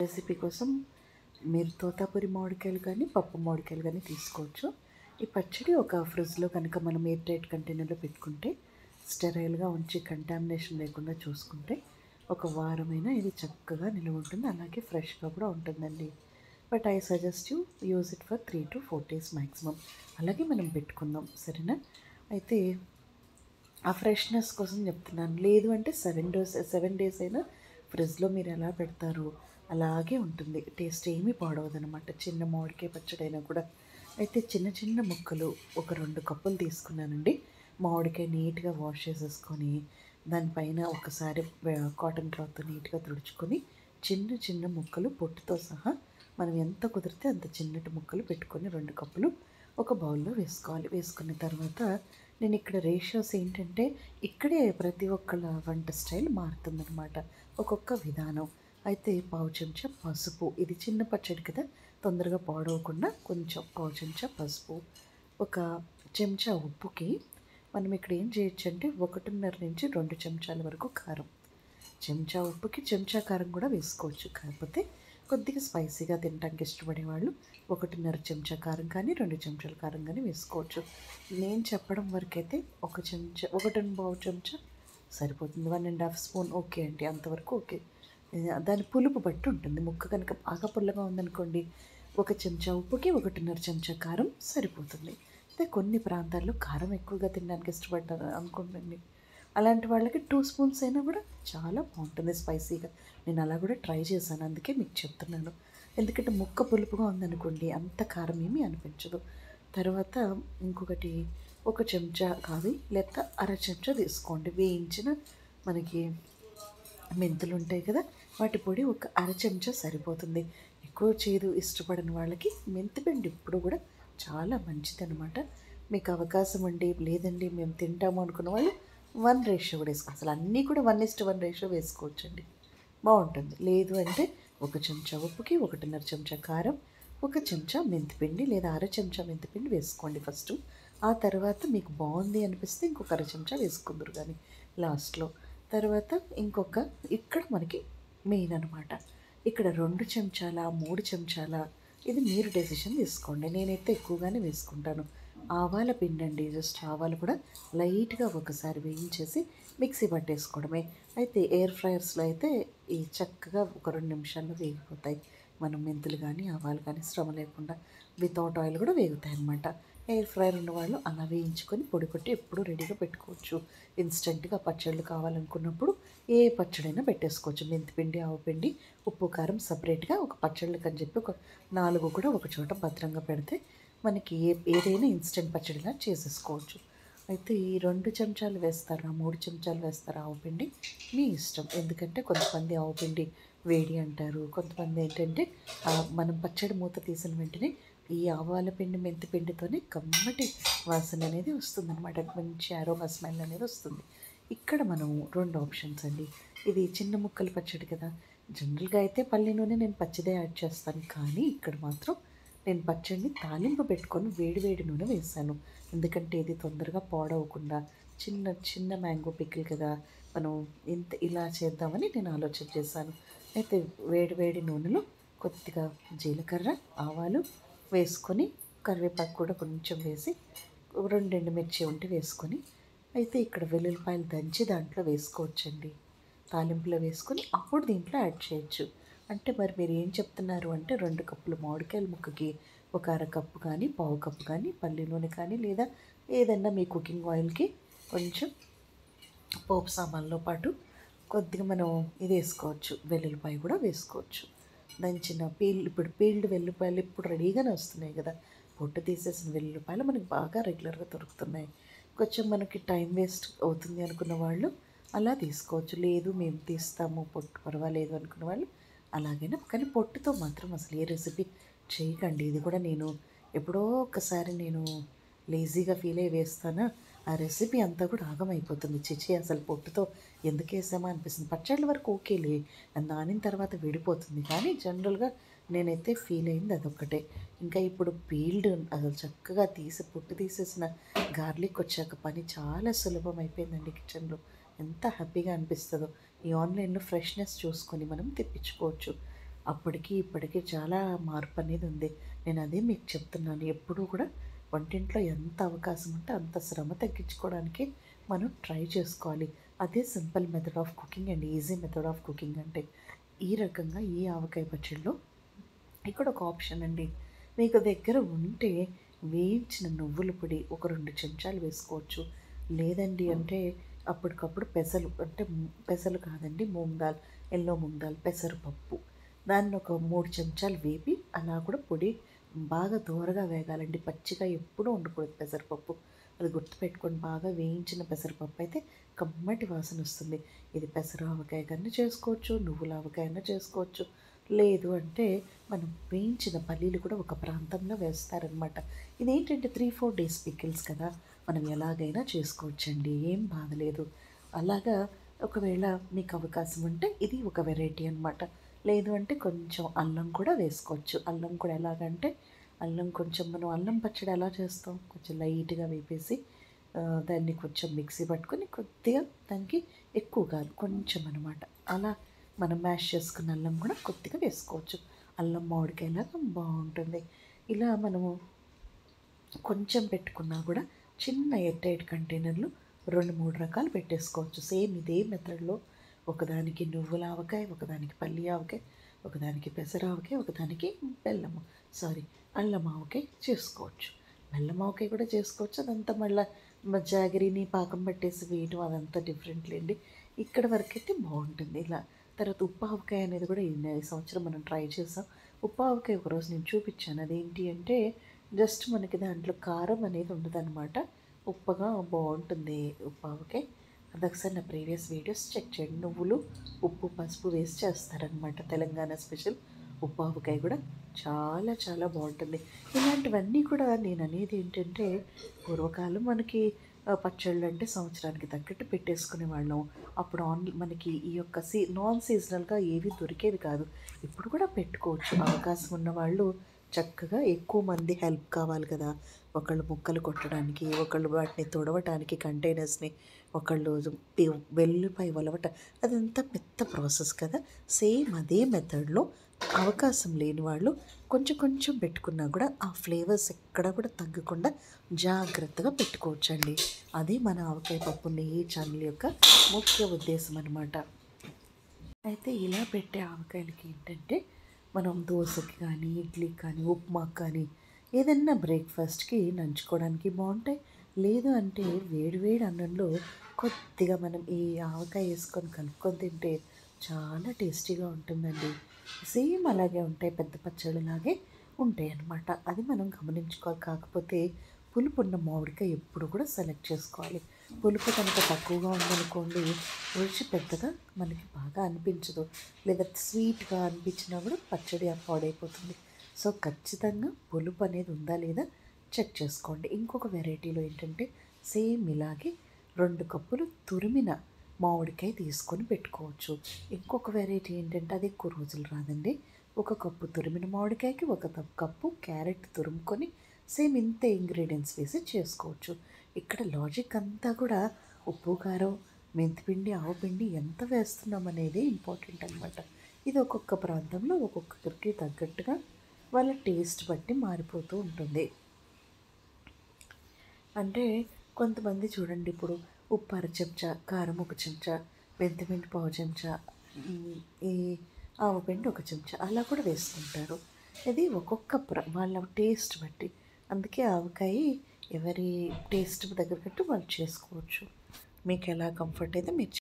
Recipe కోసం మీరు తోతాపురి మామిడికాయలు కానీ పప్పు మామిడికాయలు కానీ తీసుకోవచ్చు. ఈ పచ్చడి ఒక ఫ్రిడ్జ్లో కనుక మనం ఎయిర్ టైట్ కంటైనర్లో పెట్టుకుంటే స్టెరైల్గా ఉంచి కంటామినేషన్ లేకుండా చూసుకుంటే ఒక వారమైనా ఇది చక్కగా నిలువ ఉంటుంది. అలాగే ఫ్రెష్గా కూడా ఉంటుందండి. But I suggest you use it for 3 to 4 days maximum. అలాగే మనం పెట్టుకుందాం, సరేనా? అయితే ఆ ఫ్రెష్నెస్ కోసం చెప్తున్నాను. లేదు అంటే 7 days అయినా ఫ్రిడ్జ్లో మీరు ఎలా పెడతారో అలాగే ఉంటుంది. టేస్ట్ ఏమీ పాడవదనమాట, చిన్న మామిడికాయ పచ్చడి అయినా కూడా. అయితే చిన్న చిన్న ముక్కలు ఒక 2 కప్పులు తీసుకున్నానండి. మామిడికాయ నీట్గా వాష్ చేసేసుకొని దానిపైన ఒకసారి కాటన్ క్లాత్ నీట్గా తుడుచుకొని చిన్న చిన్న ముక్కలు పొట్టుతో సహా మనం ఎంత కుదిరితే అంత చిన్నటి ముక్కలు పెట్టుకొని 2 కప్పులు ఒక బౌల్లో వేసుకోవాలి. వేసుకున్న తర్వాత నేను ఇక్కడ రేషియోస్ ఏంటంటే ఇక్కడే ప్రతి ఒక్కళ్ళ వంట స్టైల్ మారుతుందనమాట, ఒక్కొక్క విధానం. అయితే పావు చెంచా పసుపు, ఇది చిన్న పచ్చడి కదా, తొందరగా పాడవకుండా కొంచెం పావు చెంచా పసుపు, ఒక చెంచా ఉప్పుకి మనం ఇక్కడ ఏం చేయొచ్చు అంటే 1.5 నుంచి 2 చెంచాల వరకు కారం. చెంచా ఉప్పుకి చెంచా కారం కూడా వేసుకోవచ్చు. కాకపోతే కొద్దిగా స్పైసీగా తినడానికి ఇష్టపడే వాళ్ళు 1.5 చెంచా కారం కానీ 2 చెంచాల కారం కానీ వేసుకోవచ్చు. నేను చెప్పడం వరకు అయితే 1.5 చెంచా సరిపోతుంది. 1.5 స్పూన్ ఓకే అండి, అంతవరకు ఓకే. దాని పులుపు బట్టి ఉంటుంది. ముక్క కనుక బాగా పుల్లగా ఉందనుకోండి, 1 చెంచా ఉప్పుకి 1.5 చెంచా కారం సరిపోతుంది. అయితే కొన్ని ప్రాంతాల్లో కారం ఎక్కువగా తినడానికి ఇష్టపడ్డారు అనుకోండి, అలాంటి వాళ్ళకి 2 స్పూన్స్ అయినా కూడా చాలా బాగుంటుంది స్పైసీగా. నేను అలా కూడా ట్రై చేశాను, అందుకే మీకు చెప్తున్నాను. ఎందుకంటే ముక్క పులుపుగా ఉందనుకోండి అంత కారం ఏమీ అనిపించదు. తర్వాత ఇంకొకటి, 1 చెంచా కాదు లేక అర చెంచా తీసుకోండి వేయించిన మనకి మెంతులు ఉంటాయి కదా, వాటి పొడి ఒక అర చెంచా సరిపోతుంది. ఎక్కువ చేదు ఇష్టపడిన వాళ్ళకి మెంతిపిండి ఇప్పుడు కూడా చాలా మంచిది అనమాట. మీకు అవకాశం ఉండి లేదండి మేము తింటాము అనుకున్న వాళ్ళు 1 రేషియో కూడా వేసుకో, అసలు అన్నీ కూడా 1:1 రేషియో వేసుకోవచ్చండి, బాగుంటుంది. లేదు అంటే 1 చెంచా ఉప్పుకి 1.5 చెంచా కారం, 1 చెంచా మెంతిపిండి లేదా అర చెంచా మెంతిపిండి వేసుకోండి ఫస్ట్. ఆ తర్వాత మీకు బాగుంది అనిపిస్తే ఇంకొక అర చెంచా వేసుకుందరు కానీ లాస్ట్లో. తర్వాత ఇంకొక, ఇక్కడ మనకి మెయిన్ అనమాట, ఇక్కడ 2 చెంచాల 3 చెంచాల ఇది మీరు డెసిషన్ తీసుకోండి. నేనైతే ఎక్కువగానే వేసుకుంటాను. ఆవాల పిండి అండి, జస్ట్ ఆవాలు కూడా లైట్గా ఒకసారి వేయించేసి మిక్సీ పట్టేసుకోవడమే. అయితే ఎయిర్ ఫ్రైయర్స్లో అయితే ఈ చక్కగా ఒక 2 నిమిషాల్లో వేగిపోతాయి. మనం మెంతులు కానీ ఆవాలు కానీ శ్రమ లేకుండా వితౌట్ ఆయిల్ కూడా వేగుతాయి అన్నమాట. ఎయిర్ ఫ్రైయర్ ఉన్నవాళ్ళు అలా వేయించుకొని పొడి కొట్టి ఎప్పుడు రెడీగా పెట్టుకోవచ్చు. ఇన్స్టెంట్గా పచ్చళ్ళు కావాలనుకున్నప్పుడు ఏ పచ్చడైనా పెట్టేసుకోవచ్చు. మెంతిపిండి ఆవపిండి ఉప్పు కారం సపరేట్గా ఒక పచ్చళ్ళకి అని చెప్పి ఒక 4 కూడా ఒక చోట భద్రంగా పెడితే మనకి ఏదైనా ఇన్స్టెంట్ పచ్చడిలా చేసేసుకోవచ్చు. అయితే ఈ 2 చెంచాలు వేస్తారా 3 చెంచాలు వేస్తారా ఆవపిండి మీ ఇష్టం. ఎందుకంటే కొంతమంది ఆవపిండి వేడి అంటారు, కొంతమంది ఏంటంటే మనం పచ్చడి మూత తీసిన వెంటనే ఈ ఆవాల పిండి మెంతి పిండితోనే కమ్మటి వాసన అనేది వస్తుందన్నమాట, మంచి అరోమా స్మెల్ అనేది వస్తుంది. ఇక్కడ మనం 2 ఆప్షన్స్ అండి. ఇది చిన్న ముక్కల పచ్చడి కదా, జనరల్గా అయితే పల్లి నూనె నేను పచ్చిదే యాడ్ చేస్తాను, కానీ ఇక్కడ మాత్రం నేను పచ్చడిని తాలింపు పెట్టుకొని వేడి వేడి నూనె వేసాను. ఎందుకంటే ఇది తొందరగా పాడవకుండా, చిన్న చిన్న మ్యాంగో పికిల్ కదా, మనం ఇంత ఇలా చేద్దామని నేను ఆలోచన చేశాను. అయితే వేడి వేడి నూనెలో కొద్దిగా జీలకర్ర ఆవాలు వేసుకొని కరివేపాకు కూడా కొంచెం వేసి 2 ఎండుమిర్చి ఉంటే వేసుకొని, అయితే ఇక్కడ వెల్లుల్లిపాయలు దంచి దాంట్లో వేసుకోవచ్చండి. తాలింపులో వేసుకొని అప్పుడు దీంట్లో యాడ్ చేయొచ్చు. అంటే మరి మీరు ఏం చెప్తున్నారు అంటే 2 కప్పులు మామిడికాయల ముక్కకి ఒక అర కప్పు కానీ పావు కప్పు కానీ పల్లి నూనె కానీ లేదా ఏదన్నా మీ కుకింగ్ ఆయిల్కి కొంచెం పోపు సామాన్లో పాటు కొద్దిగా మనం ఇది వేసుకోవచ్చు, వెల్లుల్లిపాయ కూడా వేసుకోవచ్చు. దంచిన ఇప్పుడు పీల్డ్ వెల్లుల్లిపాయలు ఇప్పుడు రెడీగానే వస్తున్నాయి కదా, పొట్టు తీసేసిన వెల్లుల్లిపాయలు మనకి బాగా రెగ్యులర్గా దొరుకుతున్నాయి. కొంచెం మనకి టైం వేస్ట్ అవుతుంది అనుకున్న వాళ్ళు అలా తీసుకోవచ్చు. లేదు మేము తీస్తాము పొట్టు పర్వాలేదు అనుకున్న వాళ్ళు అలాగైనా, కానీ పొట్టుతో మాత్రం అసలు ఏ రెసిపీ చేయకండి. ఇది కూడా నేను ఎప్పుడో ఒకసారి నేను లేజీగా ఫీల్ అయ్యి వేస్తానా, ఆ రెసిపీ అంతా కూడా ఆగమైపోతుంది. చిచి అసలు పొట్టుతో ఎందుకు వేసామా అనిపిస్తుంది. పచ్చళ్ళ వరకు ఓకేలే, నానిన తర్వాత విడిపోతుంది, కానీ జనరల్గా నేనైతే ఫీల్ అయింది అదొక్కటే. ఇంకా ఇప్పుడు పీల్డ్ అసలు చక్కగా తీసి పొట్టు తీసేసిన గార్లిక్ వచ్చాక పని చాలా సులభం అయిపోయిందండి కిచెన్లో. ఎంత హ్యాపీగా అనిపిస్తుందో. ఈ ఆన్లైన్లో ఫ్రెష్నెస్ చూసుకొని మనం తెప్పించుకోవచ్చు. అప్పటికి ఇప్పటికి చాలా మార్పు అనేది ఉంది. నేను అదే మీకు చెప్తున్నాను. ఎప్పుడూ కూడా వంటింట్లో ఎంత అవకాశం ఉంటే అంత శ్రమ తగ్గించుకోవడానికి మనం ట్రై చేసుకోవాలి. అదే simple method of cooking and easy method of cooking అంటే. ఈ రకంగా ఈ ఆవకాయ పచ్చడిలో ఇక్కడ ఒక ఆప్షన్ అండి. మీకు దగ్గర ఉంటే వేయించిన నువ్వుల పొడి ఒక 2 చెంచాలు వేసుకోవచ్చు. లేదండి అంటే అప్పటికప్పుడు పెసలు అంటే పెసలు కాదండి, మూంగ్ దాల్, ఎల్లో మూంగ్ దాల్, పెసరపప్పు, దాన్ని ఒక 3 చెంచాలు వేపి అలా కూడా పొడి బాగా దోరగా వేగాలండి. పచ్చిగా ఎప్పుడూ ఉండకూడదు పెసరపప్పు. అది గుర్తుపెట్టుకొని బాగా వేయించిన పెసరపప్పు అయితే కమ్మటి వాసన వస్తుంది. ఇది పెసర ఆవకాయ కన్నా చేసుకోవచ్చు, నువ్వుల ఆవకాయ అన్నా చేసుకోవచ్చు. లేదు అంటే మనం వేయించిన పల్లీలు కూడా ఒక ప్రాంతంలో వేస్తారనమాట. ఇదేంటంటే 3-4 డేస్ పికిల్స్ కదా, మనం ఎలాగైనా చేసుకోవచ్చండి, ఏం బాధలేదు. అలాగా ఒకవేళ మీకు అవకాశం ఉంటే ఇది ఒక వెరైటీ అనమాట. లేదు అంటే కొంచెం అల్లం కూడా వేసుకోవచ్చు. అల్లం కూడా ఎలాగంటే అల్లం కొంచెం మనం అల్లం పచ్చడి ఎలా చేస్తాం, కొంచెం లైట్గా వేపేసి దాన్ని కొంచెం మిక్సీ పట్టుకొని కొద్దిగా దానికి ఎక్కువ కాదు కొంచెం అనమాట, అలా మనం మ్యాష్ చేసుకున్న అల్లం కూడా కొద్దిగా వేసుకోవచ్చు. అల్లం మామిడికాయలాగా బాగుంటుంది. ఇలా మనము కొంచెం పెట్టుకున్నా కూడా చిన్న ఎయిర్ కంటైనర్లు 2-3 రకాలు పెట్టేసుకోవచ్చు. సేమ్ ఇదే మెథడ్లో ఒకదానికి నువ్వుల ఆవకాయ, ఒకదానికి పల్లి ఆవకాయ, ఒకదానికి పెసర ఆవకాయ, ఒకదానికి బెల్లము సారీ అల్లం ఆవకాయ చేసుకోవచ్చు. బెల్లం ఆవకాయ కూడా చేసుకోవచ్చు. అదంతా మళ్ళీ జాగరిని పాకం పట్టేసి వేయటం అదంతా డిఫరెంట్ లేండి. ఇక్కడ వరకైతే బాగుంటుంది ఇలా. తర్వాత ఉప్పు ఆవకాయ అనేది కూడా ఈ సంవత్సరం మనం ట్రై చేసాం. ఉప్పు ఆవకాయ ఒకరోజు నేను చూపించాను. అదేంటి అంటే జస్ట్ మనకి దాంట్లో కారం అనేది ఉండదన్నమాట. ఉప్పగా బాగుంటుంది ఉప్పు ఆవకాయ. అది ఒకసారి నా ప్రీవియస్ వీడియోస్ చెక్ చేయండి. నువ్వులు, ఉప్పు, పసుపు వేసి చేస్తారనమాట. తెలంగాణ స్పెషల్ ఉప్పు ఆవకాయ కూడా చాలా చాలా బాగుంటుంది. ఇలాంటివన్నీ కూడా నేను అనేది ఏంటంటే పూర్వకాలం మనకి పచ్చళ్ళు అంటే సంవత్సరానికి తగ్గట్టు పెట్టేసుకునే వాళ్ళం. అప్పుడు మనకి ఈ యొక్క నాన్ సీజనల్గా ఏవి దొరికేవి కాదు. ఇప్పుడు కూడా పెట్టుకోవచ్చు. అవకాశం ఉన్న వాళ్ళు చక్కగా, ఎక్కువ మంది హెల్ప్ కావాలి కదా, ఒకళ్ళు ముక్కలు కొట్టడానికి, ఒకళ్ళు వాటిని తుడవటానికి కంటైనర్స్ని, ఒకళ్ళు వెల్లుల్లిపాయ ఒలవట, అదంతా పెద్ద ప్రాసెస్ కదా. సేమ్ అదే మెథడ్లో అవకాశం లేని వాళ్ళు కొంచెం కొంచెం పెట్టుకున్నా కూడా ఆ ఫ్లేవర్స్ ఎక్కడ కూడా తగ్గకుండా జాగ్రత్తగా పెట్టుకోవచ్చండి. అది మన ఆవకాయ పప్పు నెయ్యి ఛానల్ యొక్క ముఖ్య ఉద్దేశం అనమాట. అయితే ఇలా పెట్టే ఆవకాయలకి ఏంటంటే మనం దోశకి కానీ, ఇడ్లీకి కానీ, ఉప్మాకి కానీ, ఏదన్నా బ్రేక్ఫాస్ట్కి నంచుకోవడానికి బాగుంటాయి. లేదు అంటే వేడి వేడి అన్నంలో కొద్దిగా మనం ఈ ఆవకాయ వేసుకొని కలుపుకొని తింటే చాలా టేస్టీగా ఉంటుందండి. సేమ్ అలాగే ఉంటాయి, పెద్ద పచ్చడిలాగే ఉంటాయి అన్నమాట. అది మనం గమనించుకోవాలి. కాకపోతే పులుపు ఉన్న మామిడికాయ ఎప్పుడు కూడా సెలెక్ట్ చేసుకోవాలి. పులుపు కనుక తక్కువగా ఉందనుకోండి, రుచి పెద్దగా మనకి బాగా అనిపించదు. లేదా స్వీట్గా అనిపించినా కూడా పచ్చడి పాడైపోతుంది. సో ఖచ్చితంగా పులుపు అనేది ఉందా లేదా చెక్ చేసుకోండి. ఇంకొక వెరైటీలో ఏంటంటే సేమ్ ఇలాగే 2 కప్పులు తురిమిన మామిడికాయ తీసుకొని పెట్టుకోవచ్చు. ఇంకొక వెరైటీ ఏంటంటే అది ఎక్కువ రోజులు రాదండి. 1 కప్పు తురిమిన మామిడికాయకి 1 కప్పు క్యారెట్ తురుముకొని సేమ్ ఇంతే ఇంగ్రీడియంట్స్ వేసి చేసుకోవచ్చు. ఇక్కడ లాజిక్ అంతా కూడా ఉప్పు, కారం, మెంతిపిండి, ఆవపిండి ఎంత వేస్తున్నాం అనేది ఇంపార్టెంట్ అనమాట. ఇది ఒక్కొక్క ప్రాంతంలో ఒక్కొక్కరికి తగ్గట్టుగా వాళ్ళ టేస్ట్ బట్టి మారిపోతూ ఉంటుంది. అంటే కొంతమంది చూడండి, ఇప్పుడు ఉప్పు 1/2 చెంచా, కారం 1 చెంచా, మెంతిపిండి 1/2 చెంచా, ఈ ఆవపిండి 1 చెంచా అలా కూడా వేసుకుంటారు. ఇది ఒక్కొక్క వాళ్ళ టేస్ట్ బట్టి. అందుకే ఆవకాయ ఎవరి టేస్ట్ దగ్గర కట్టు వాళ్ళు చేసుకోవచ్చు. మీకు ఎలా కంఫర్ట్ అయితే మీరు